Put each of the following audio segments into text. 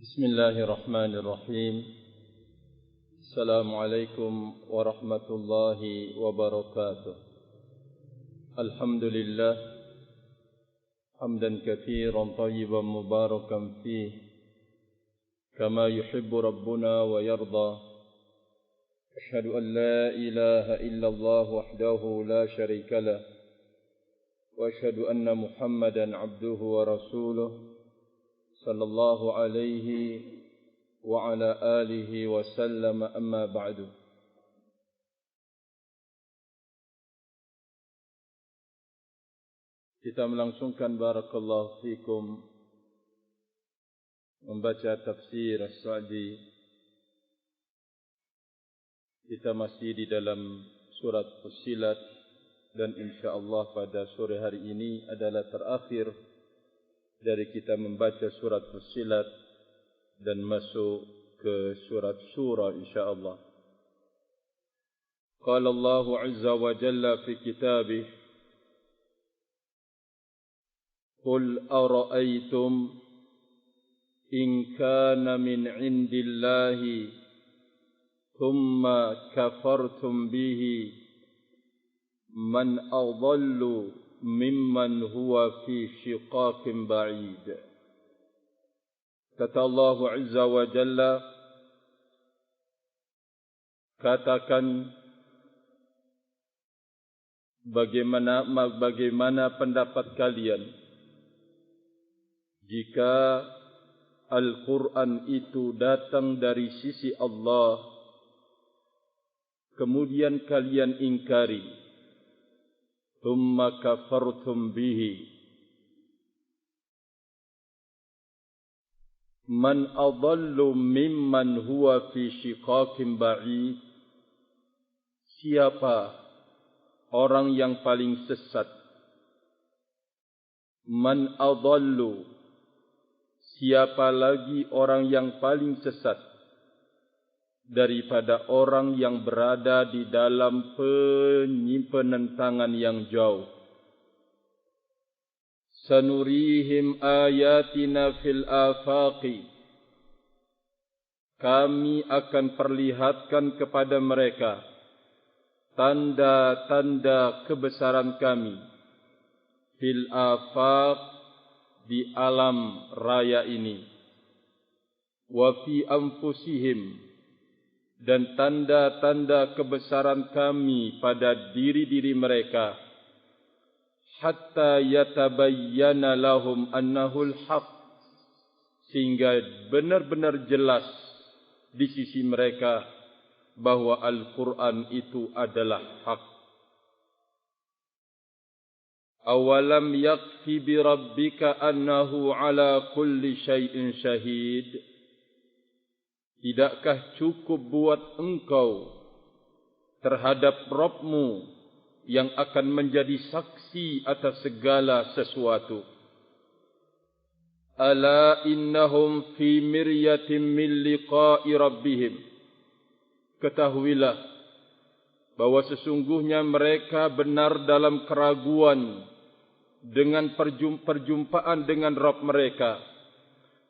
Bismillahirrahmanirrahim. Assalamualaikum warahmatullahi wabarakatuh. Alhamdulillah hamdan katsiran tayyiban mubarakan fihi kama yuhibbu rabbuna wa yarda. Asyhadu an la ilaha illallah wahdahu la syarika lah wa asyhadu anna Muhammadan abduhu wa rasuluh sallallahu alaihi wa ala alihi wa sallam, amma ba'du. Kita melangsungkan barakallahu fikum membaca tafsir As-Sa'di. Kita masih di dalam surat Fussilat dan insyaallah pada sore hari ini adalah terakhir dari kita membaca surat Fussilat dan masuk ke surat Syura insyaallah. Qala Allah azza wa jalla fi kitabih, Qul ara'aytum in kana min indillahi thumma kafartum bihi man adallu mimman huwa fi shiqaqin ba'id. Kata Allah azza wa jalla, katakan bagaimana pendapat kalian jika Al-Quran itu datang dari sisi Allah, kemudian kalian ingkari, thumma kafartum bihi, man adallu mimman huwa fi shiqaqin ba'id. Siapa orang yang paling sesat? Man adallu, siapa lagi orang yang paling sesat daripada orang yang berada di dalam penentangan yang jauh. Sanurihim ayatina fil afaqi, kami akan perlihatkan kepada mereka tanda-tanda kebesaran kami fil afaq, di alam raya ini, wa fi anfusihim, dan tanda-tanda kebesaran kami pada diri-diri mereka, hatta yatabayyana lahum annahul haq, sehingga benar-benar jelas di sisi mereka bahwa Al-Quran itu adalah hak. Awalam yakfi bi rabbika annahu ala kulli syai'in syahid. Tidakkah cukup buat engkau terhadap Rabbmu yang akan menjadi saksi atas segala sesuatu? Ala innahum fi miryatin min liqa'i rabbihim. Ketahuilah bahwa sesungguhnya mereka benar dalam keraguan dengan perjumpaan dengan Rabb mereka.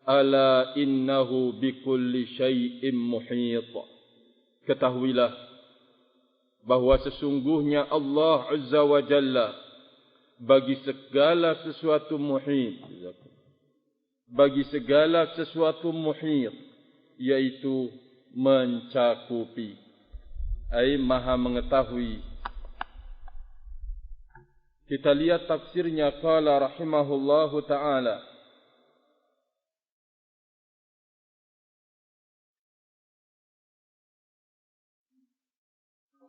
Ala innahu bikulli syai'in muhit. Ketahuilah bahwa sesungguhnya Allah azza wa jalla bagi segala sesuatu muhit. Bagi segala sesuatu muhit, yaitu mencakupi, ai maha mengetahui. Kita lihat tafsirnya, qala rahimahullahu ta'ala,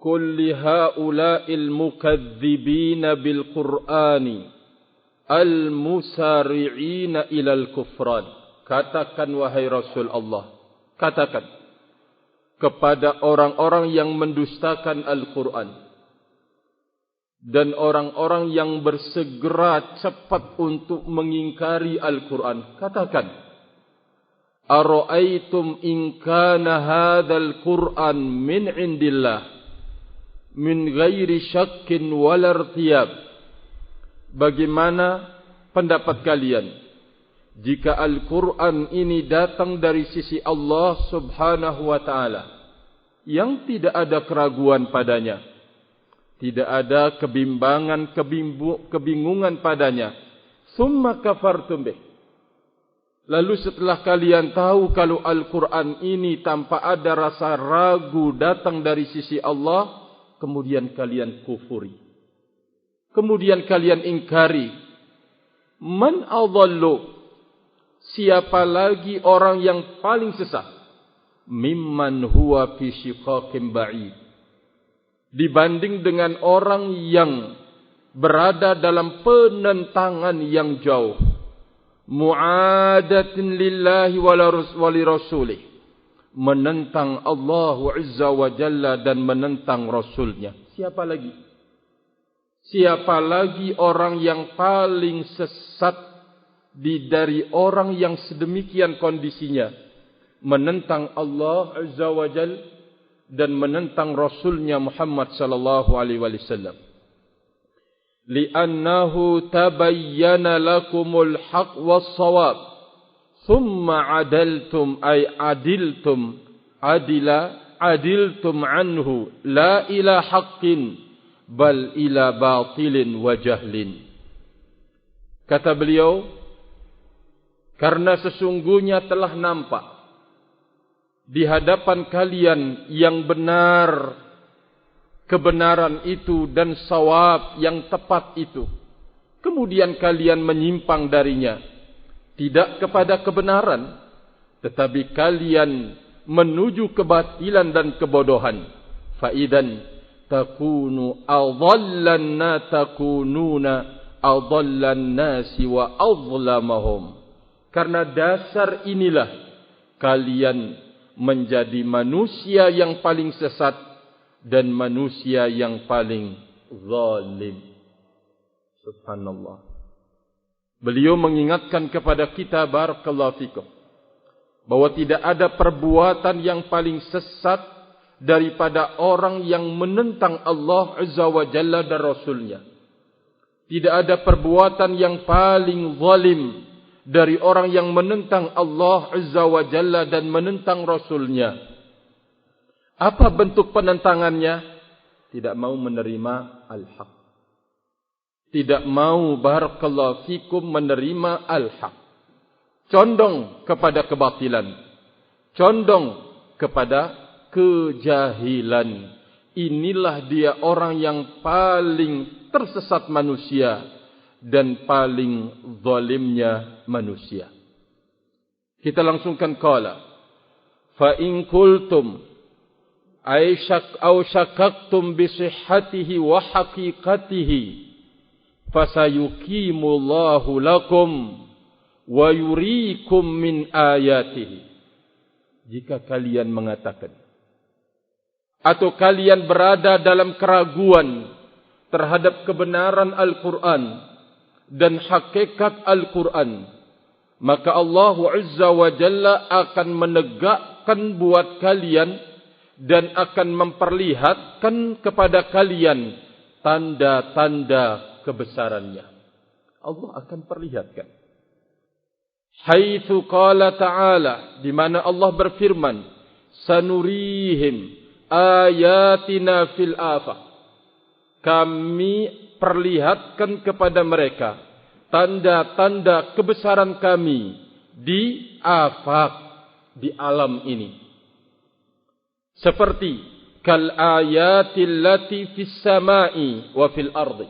kulli haula'il mukadzibina bil Qur'ani al-musari'ina ilal kufran. Katakan wahai Rasul Allah, katakan kepada orang-orang yang mendustakan Al-Quran dan orang-orang yang bersegera cepat untuk mengingkari Al-Quran, katakan, ara'aitum in kana hadzal Qur'an min indillah min ghairi syakkin wal irtiyab. Bagaimana pendapat kalian jika Al-Quran ini datang dari sisi Allah subhanahu wa ta'ala, yang tidak ada keraguan padanya, tidak ada kebingungan padanya, summa kafartum bih, lalu setelah kalian tahu kalau Al-Quran ini tanpa ada rasa ragu datang dari sisi Allah, kemudian kalian kufuri, kemudian kalian ingkari. Man adallu, siapa lagi orang yang paling sesat, mimman huwa fi shiqaqin ba'id, dibanding dengan orang yang berada dalam penentangan yang jauh, mu'adatin lillahi wa li rasulih, menentang Allah Azza wa Jalla dan menentang Rasulnya. Siapa lagi? Siapa lagi orang yang paling sesat dari orang yang sedemikian kondisinya, menentang Allah Azza wa Jalla dan menentang Rasulnya Muhammad sallallahu alaihi wasallam. Li'annahu tabayyana lakumul haqq was-shawab, thumma adiltum anhu la ila haqqin bal ila batilin wa jahlin. Kata beliau, karena sesungguhnya telah nampak di hadapan kalian yang benar, kebenaran itu dan sawab yang tepat itu, kemudian kalian menyimpang darinya, tidak kepada kebenaran, tetapi kalian menuju kebatilan dan kebodohan. Faidan takununa adallan nasi wa azlamahum, karena dasar inilah kalian menjadi manusia yang paling sesat dan manusia yang paling zalim. Subhanallah. Beliau mengingatkan kepada kita, barakallahu fikum, bahwa tidak ada perbuatan yang paling sesat daripada orang yang menentang Allah Azza wa Jalla dan Rasulnya. Tidak ada perbuatan yang paling zalim dari orang yang menentang Allah Azza wa Jalla dan menentang Rasulnya. Apa bentuk penentangannya? Tidak mau menerima al-haq. Tidak mau, barakallahu fikum, menerima al-haq. Condong kepada kebatilan. Condong kepada kejahilan. Inilah dia orang yang paling tersesat manusia dan paling zalimnya manusia. Kita langsungkan qala, fa in qultum ay syakaktum bi sihhatihi wa haqiqatihi fasayuqimullahu lakum wa yuriikum min ayatihi. Jika kalian mengatakan atau kalian berada dalam keraguan terhadap kebenaran Al-Quran dan hakikat Al-Quran, maka Allah Azza wa Jalla akan menegakkan buat kalian dan akan memperlihatkan kepada kalian tanda-tanda kebesarannya. Allah akan perlihatkan. Haitsu qala ta'ala, di mana Allah berfirman, sanurihim ayatina fil afaq, kami perlihatkan kepada mereka tanda-tanda kebesaran kami di afaq, di alam ini. Seperti kal ayatil lati fis samai wa fil ardi,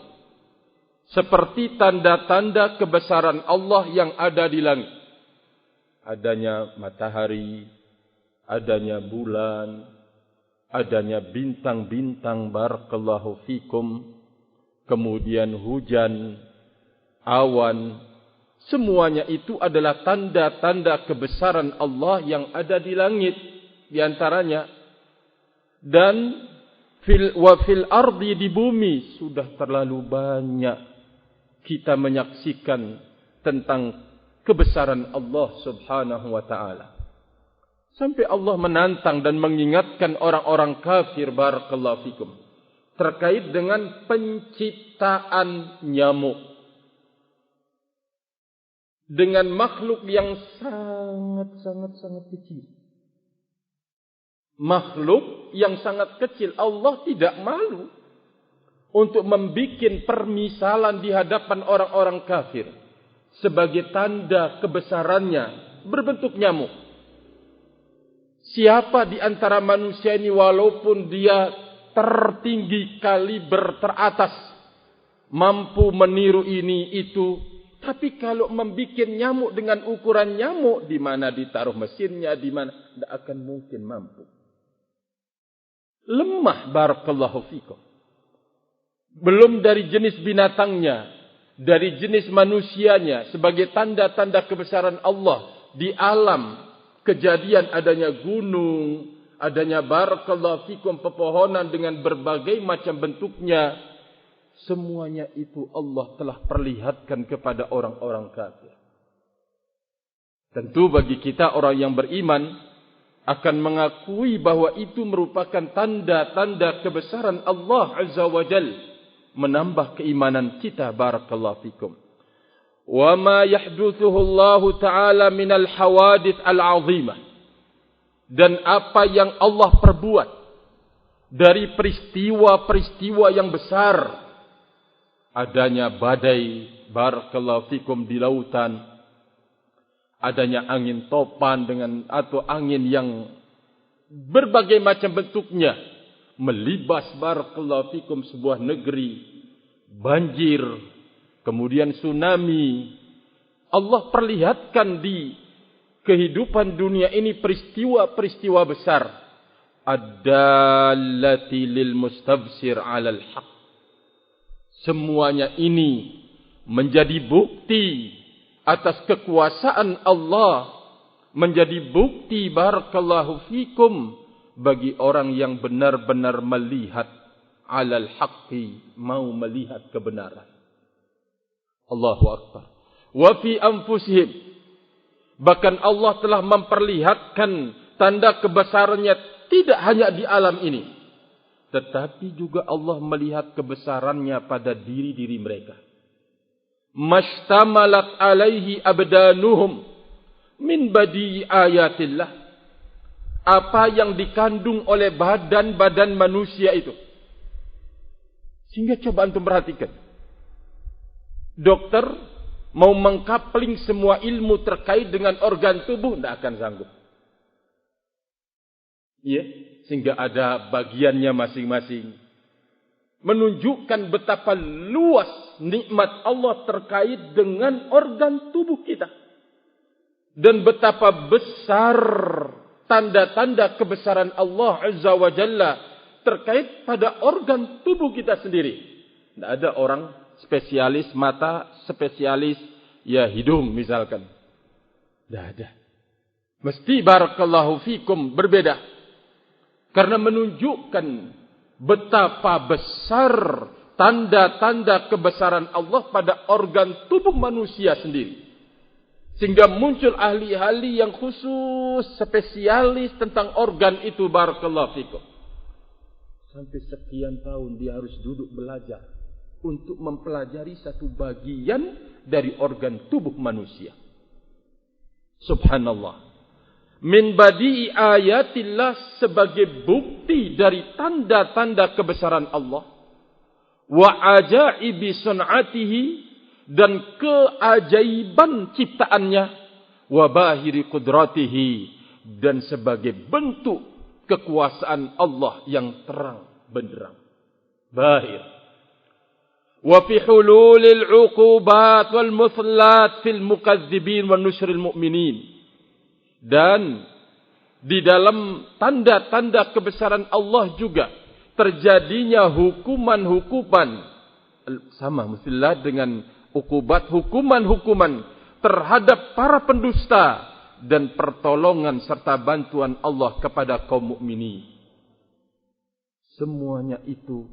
seperti tanda-tanda kebesaran Allah yang ada di langit. Adanya matahari, adanya bulan, adanya bintang-bintang, barakallahu fikum, kemudian hujan, awan, semuanya itu adalah tanda-tanda kebesaran Allah yang ada di langit, di antaranya. Dan fil ardi, di bumi, sudah terlalu banyak kita menyaksikan tentang kebesaran Allah Subhanahu wa ta'ala. Sampai Allah menantang dan mengingatkan orang-orang kafir, barakallahu fikum, terkait dengan penciptaan nyamuk. dengan makhluk yang sangat kecil. Makhluk yang sangat kecil, Allah tidak malu untuk membikin permisalan di hadapan orang-orang kafir sebagai tanda kebesarannya berbentuk nyamuk. Siapa di antara manusia ini walaupun dia tertinggi kaliber teratas, mampu meniru ini itu, tapi kalau membuat nyamuk dengan ukuran nyamuk, di mana ditaruh mesinnya, di mana, tidak akan mungkin mampu. Lemah, barakallahu fikum. Belum dari jenis binatangnya, dari jenis manusianya, sebagai tanda-tanda kebesaran Allah di alam, kejadian adanya gunung, adanya barakallahu fikum pepohonan dengan berbagai macam bentuknya, semuanya itu Allah telah perlihatkan kepada orang-orang kafir. Tentu bagi kita orang yang beriman akan mengakui bahwa itu merupakan tanda-tanda kebesaran Allah Azza wa Jal, menambah keimanan kita, barakallahu fikum. Wa ma yahduthuhu Allah Ta'ala minal hawadith al-azimah, dan apa yang Allah perbuat dari peristiwa-peristiwa yang besar, adanya badai, barakallahu fikum, di lautan, adanya angin topan atau angin yang berbagai macam bentuknya melibas, barakallahu fikum, sebuah negeri, banjir, kemudian tsunami. Allah perlihatkan di kehidupan dunia ini peristiwa-peristiwa besar, ad-dallati lil mustabsir 'alal haqq. Semuanya ini menjadi bukti atas kekuasaan Allah, menjadi bukti, barakallahu fikum, bagi orang yang benar-benar melihat alal haqqi, mau melihat kebenaran. Allahu Akbar. Wa fi anfusihim, bahkan Allah telah memperlihatkan tanda kebesarannya tidak hanya di alam ini, tetapi juga Allah melihat kebesarannya pada diri-diri mereka. Mashtamalat alaihi abdanuhum min badi ayatillah, apa yang dikandung oleh badan-badan manusia itu. Sehingga coba antum perhatikan, dokter mau mengkapling semua ilmu terkait dengan organ tubuh, tidak akan sanggup. Ya, sehingga ada bagiannya masing-masing. Menunjukkan betapa luas nikmat Allah terkait dengan organ tubuh kita. Dan betapa besar tanda-tanda kebesaran Allah Azza wa Jalla terkait pada organ tubuh kita sendiri. Tidak ada orang spesialis mata, spesialis ya hidung misalkan. Tidak ada. Mesti barakallahu fikum berbeda. Karena menunjukkan betapa besar tanda-tanda kebesaran Allah pada organ tubuh manusia sendiri. Sehingga muncul ahli-ahli yang khusus, spesialis tentang organ itu, barakallahu fikum. Sampai sekian tahun dia harus duduk belajar untuk mempelajari satu bagian dari organ tubuh manusia. Subhanallah. Min badi'i ayatillah, sebagai bukti dari tanda-tanda kebesaran Allah. Wa ajaibi sun'atihi, dan keajaiban ciptaannya. Wa bahiri qudratihi, dan sebagai bentuk kekuasaan Allah yang terang benderang. Bahir. Wa fi hululil uqubat wal mutlat fil mukadzibin wa nusril mu'minin. Dan di dalam tanda-tanda kebesaran Allah juga terjadinya hukuman-hukuman, sama mestilah dengan ukubat, hukuman-hukuman terhadap para pendusta, dan pertolongan serta bantuan Allah kepada kaum mukminin. Semuanya itu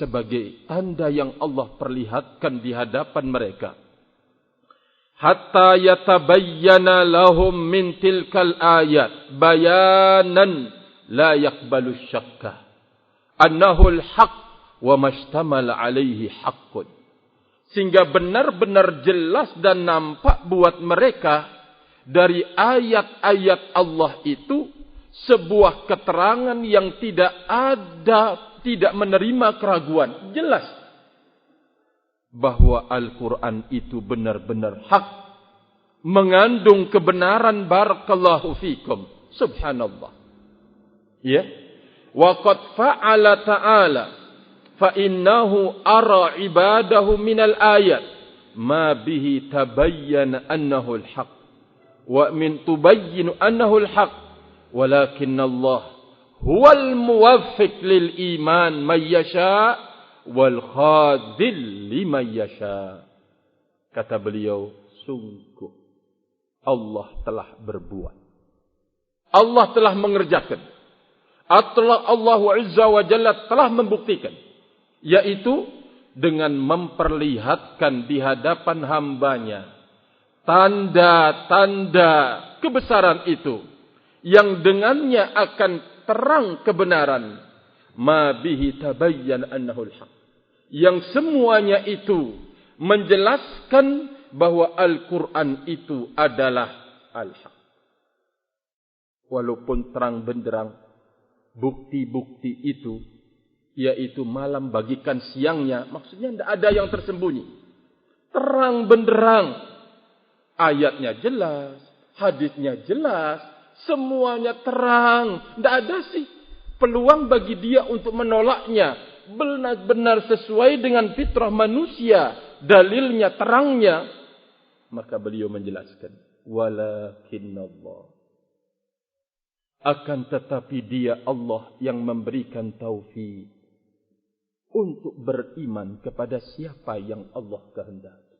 sebagai tanda yang Allah perlihatkan di hadapan mereka. Hatta yatabayyana lahum min tilkal ayat bayanan la yaqbalu syakka annahu al-haq wa mashtamala alaihi haqqun. Sehingga benar-benar jelas dan nampak buat mereka dari ayat-ayat Allah itu sebuah keterangan yang tidak ada, tidak menerima keraguan. Jelas bahwa Al-Quran itu benar-benar hak, mengandung kebenaran. Barakallahu fikum. Subhanallah. Ya. Wa qad fa'ala ta'ala fa innahu ara ibadahu minal ayat ma bihi tabayyana annahu al-haq wa min tubayyinu annahu al-haq walakin Allah huwal muwaffiq lil iman man yasha wal khadhil liman yasha. Kata beliau, sungguh Allah telah berbuat, Allah telah mengerjakan, Allah Azza wa Jalla telah membuktikan, yaitu dengan memperlihatkan di hadapan hambanya tanda-tanda kebesaran itu, yang dengannya akan terang kebenaran. Ma bihi tabayyan annahu al-haq, yang semuanya itu menjelaskan bahwa Al-Quran itu adalah al-haq. Walaupun terang benderang bukti-bukti itu, yaitu malam bagikan siangnya, maksudnya tidak ada yang tersembunyi. Terang benderang, ayatnya jelas, hadisnya jelas, semuanya terang. Tidak ada sih peluang bagi dia untuk menolaknya. Benar-benar sesuai dengan fitrah manusia, dalilnya, terangnya. Maka beliau menjelaskan, walakinnallah, akan tetapi dia Allah yang memberikan taufik untuk beriman kepada siapa yang Allah kehendaki.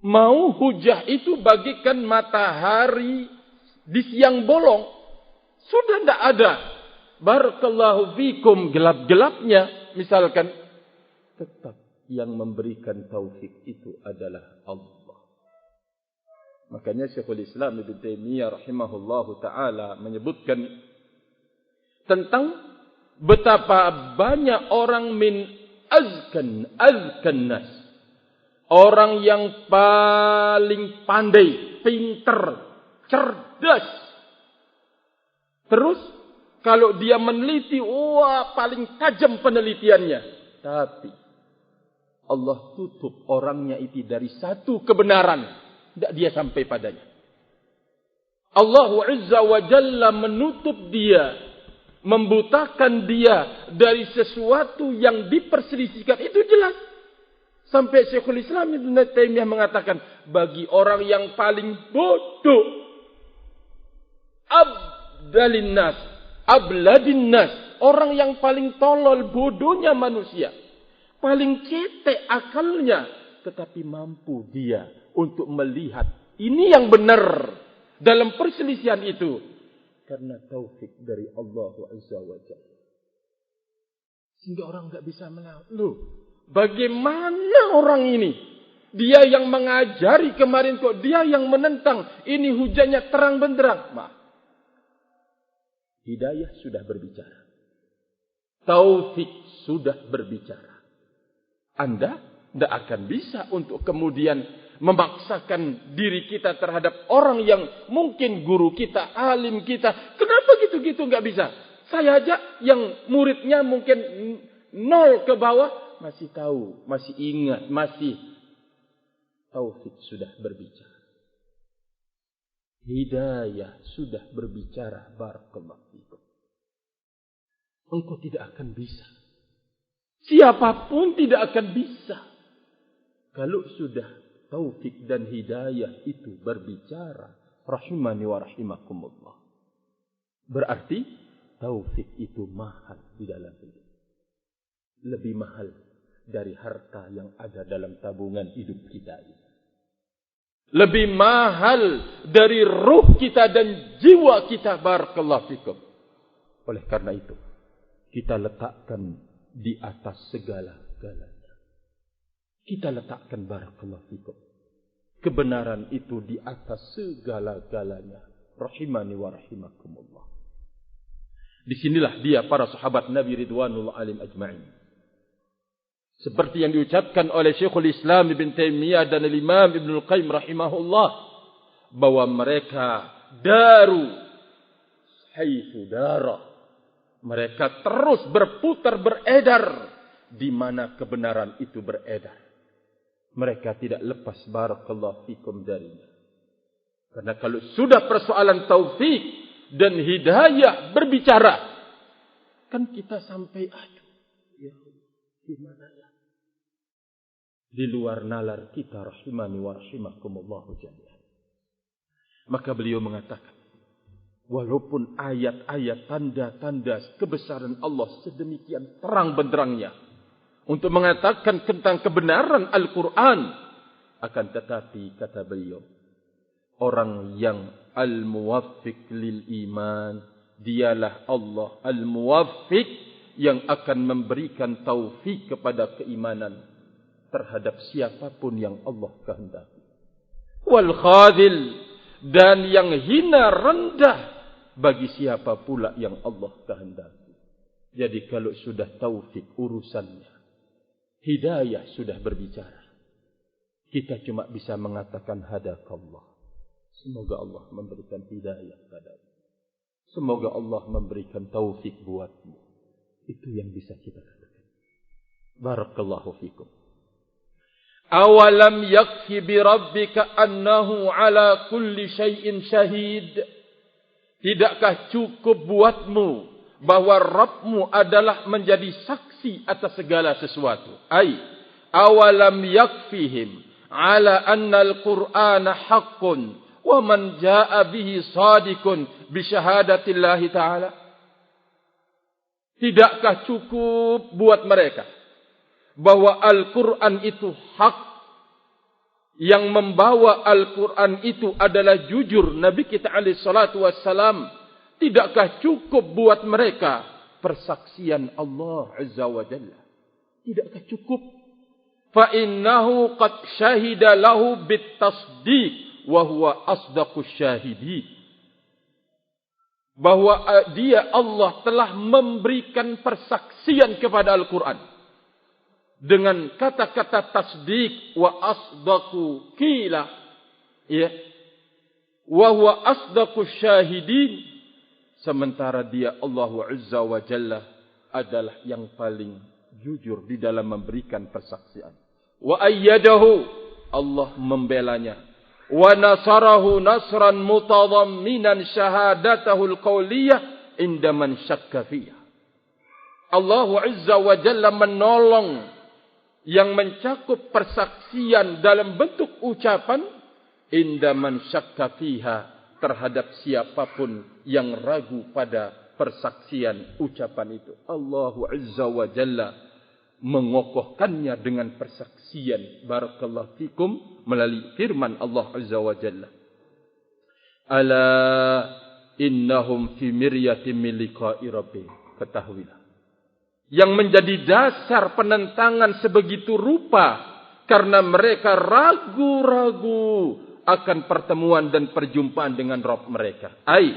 Mau hujah itu bagikan matahari di siang bolong, sudah tidak ada. Barakallahu fikum, gelap-gelapnya misalkan, tetap yang memberikan taufik itu adalah Allah. Makanya Syekhul Islam Ibnu Taimiyah rahimahullahu taala menyebutkan tentang betapa banyak orang min azkan nas, orang yang paling pandai, pintar, cerdas. Terus kalau dia meneliti, wah paling tajam penelitiannya. Tapi Allah tutup orangnya itu dari satu kebenaran. Tidak dia sampai padanya. Allah Azza wa Jalla menutup dia, membutakan dia dari sesuatu yang diperselisihkan. Itu jelas. Sampai Syekhul Islam Ibnu Taimiyah mengatakan, bagi orang yang paling bodoh, abdalin nas, abladin nas, orang yang paling tolol, bodohnya manusia, paling cetek akalnya, tetapi mampu dia untuk melihat ini yang benar dalam perselisihan itu, karena taufik dari Allah Azza wa Jalla. Sehingga orang enggak bisa melawan. Loh, bagaimana orang ini? Dia yang mengajari kemarin kok dia yang menentang. Ini hujannya terang benderang. Maaf. Hidayah sudah berbicara. Taufik sudah berbicara. Anda tidak akan bisa untuk kemudian memaksakan diri kita terhadap orang yang mungkin guru kita, alim kita. Kenapa gitu-gitu nggak bisa? Saya aja yang muridnya mungkin 0 ke bawah masih tahu, masih ingat, masih taufik sudah berbicara. Hidayah sudah berbicara. Barakallahu fikum. Engkau tidak akan bisa. Siapapun tidak akan bisa. Kalau sudah taufik dan hidayah itu berbicara, rahimani wa rahimakumullah, berarti taufik itu mahal di dalam hidup. Lebih mahal dari harta yang ada dalam tabungan hidup kita ini. Lebih mahal dari ruh kita dan jiwa kita. Barakallahu fikum. Oleh karena itu, kita letakkan di atas segala-galanya. Kita letakkan, barakallahu fikum, kebenaran itu di atas segala-galanya. Rahimani wa rahimakumullah. Disinilah dia para sahabat Nabi Ridwanullah alim ajma'in. Seperti yang diucapkan oleh Syekhul Islam Ibn Taimiyah dan Imam Ibn Al-Qayyim rahimahullah, bahwa mereka daru haitsu dara. Mereka terus berputar beredar di mana kebenaran itu beredar. Mereka tidak lepas barakallahu fikum darinya. Karena kalau sudah persoalan taufik dan hidayah berbicara, kan kita sampai aduh, ya gimana ya? Di luar nalar kita rahimani wa rahimakumullahu jami'an. Maka beliau mengatakan, walaupun ayat-ayat tanda-tanda kebesaran Allah sedemikian terang benderangnya untuk mengatakan tentang kebenaran Al-Quran, akan tetapi kata beliau, orang yang al-muwaffiq lil iman, dialah Allah al-muwaffiq yang akan memberikan taufik kepada keimanan terhadap siapapun yang Allah kehendaki. Wal khadil, dan yang hina rendah bagi siapa pula yang Allah kehendaki. Jadi kalau sudah taufik urusannya, hidayah sudah berbicara, kita cuma bisa mengatakan hadakallah. Semoga Allah memberikan hidayah padamu. Semoga Allah memberikan taufik buatmu. Itu yang bisa kita katakan. Barakallahu fikum. Awalam yakfi bi rabbika annahu ala kulli syai'in syahid. Tidakkah cukup buatmu bahwa Rabbmu adalah menjadi saksi atas segala sesuatu? Ai awalam yakfihim ala anna al-Qur'ana haqqun wa man jaa'a bihi shadiqun bi syahadatillahi ta'ala. Tidakkah cukup buat mereka bahwa Al-Quran itu hak, yang membawa Al-Quran itu adalah jujur Nabi kita alaihi salatu wassalam? Tidakkah cukup buat mereka persaksian Allah azza wa jalla? Tidakkah cukup? Fa innahu qad syahida lahu bit tasdiq wa huwa asdaqus syahidin. Bahwa dia Allah telah memberikan persaksian kepada Al-Quran dengan kata-kata tasdik wa asdaqu qila, ya, wa huwa asdaqus syahidin, sementara dia Allah azza wa jalla adalah yang paling jujur di dalam memberikan persaksian. Wa ayyadahu, Allah membelanya, wa nasarahu nasran mutadamminan syahadatahu alqauliyah inda man syakka fiha. Allah azza wa jalla menolong yang mencakup persaksian dalam bentuk ucapan inda man syakka fiha, terhadap siapapun yang ragu pada persaksian ucapan itu. Allah azza wa jalla mengokohkannya dengan persaksian, barakallahu fikum, melalui firman Allah azza wa jalla, ala innahum fi miryatin min liqa'i rabbihim. Ketahuilah, yang menjadi dasar penentangan sebegitu rupa karena mereka ragu-ragu akan pertemuan dan perjumpaan dengan Rabb mereka. Ai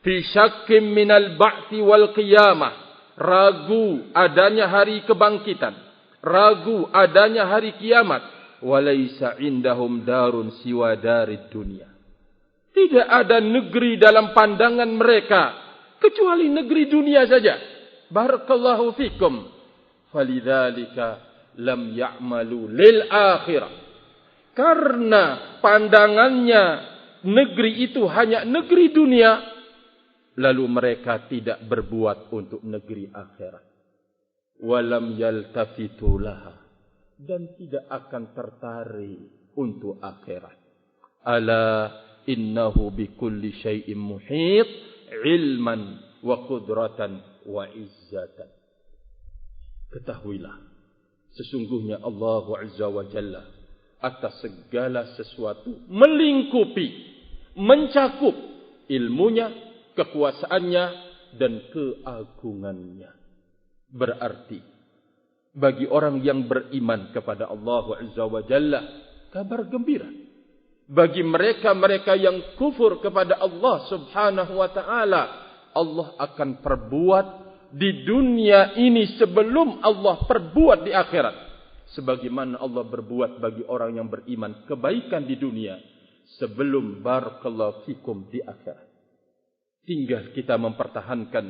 fi syakkim minal ba'thi wal qiyamah, ragu adanya hari kebangkitan, ragu adanya hari kiamat. Walaysa indahum darun siwa darid dunia, tidak ada negeri dalam pandangan mereka kecuali negeri dunia saja. Barakallahu fikum. Falidzalika lam ya'malu lil akhirah, karena pandangannya negeri itu hanya negeri dunia, lalu mereka tidak berbuat untuk negeri akhirat. Walam yaltafitu laha, dan tidak akan tertarik untuk akhirat. Ala innahu bikulli syai'in muhit ilman wa qudratan wa izzatan. Ketahuilah, sesungguhnya Allah azza wa jalla atas segala sesuatu melingkupi, mencakup ilmunya, kekuasaannya dan keagungannya. Berarti bagi orang yang beriman kepada Allah azza wa jalla, kabar gembira. Bagi mereka-mereka yang kufur kepada Allah subhanahu wa ta'ala, Allah akan perbuat di dunia ini sebelum Allah perbuat di akhirat. Sebagaimana Allah berbuat bagi orang yang beriman kebaikan di dunia sebelum barakallahu fikum di akhirat. Tinggal kita mempertahankan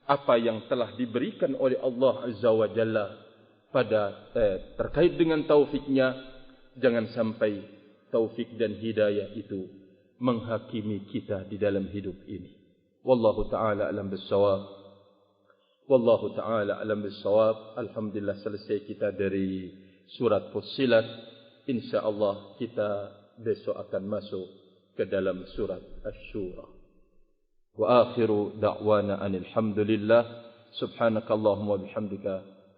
apa yang telah diberikan oleh Allah Azza wa Jalla pada terkait dengan taufiknya. Jangan sampai taufik dan hidayah itu menghakimi kita di dalam hidup ini. Wallahu ta'ala alam bissawab. Wallahu ta'ala alam bissawab. Alhamdulillah selesai kita dari surat Fussilat. InsyaAllah kita besok akan masuk ke dalam surat Asy-Syura. Wa akhiru da'wana anil hamdulillah. Subhanakallahumma wa bihamdika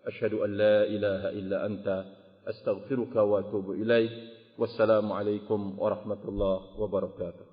asyhadu an la ilaha illa anta astaghfiruka wa atubu ilaik. Wassalamu alaikum warahmatullahi wabarakatuh.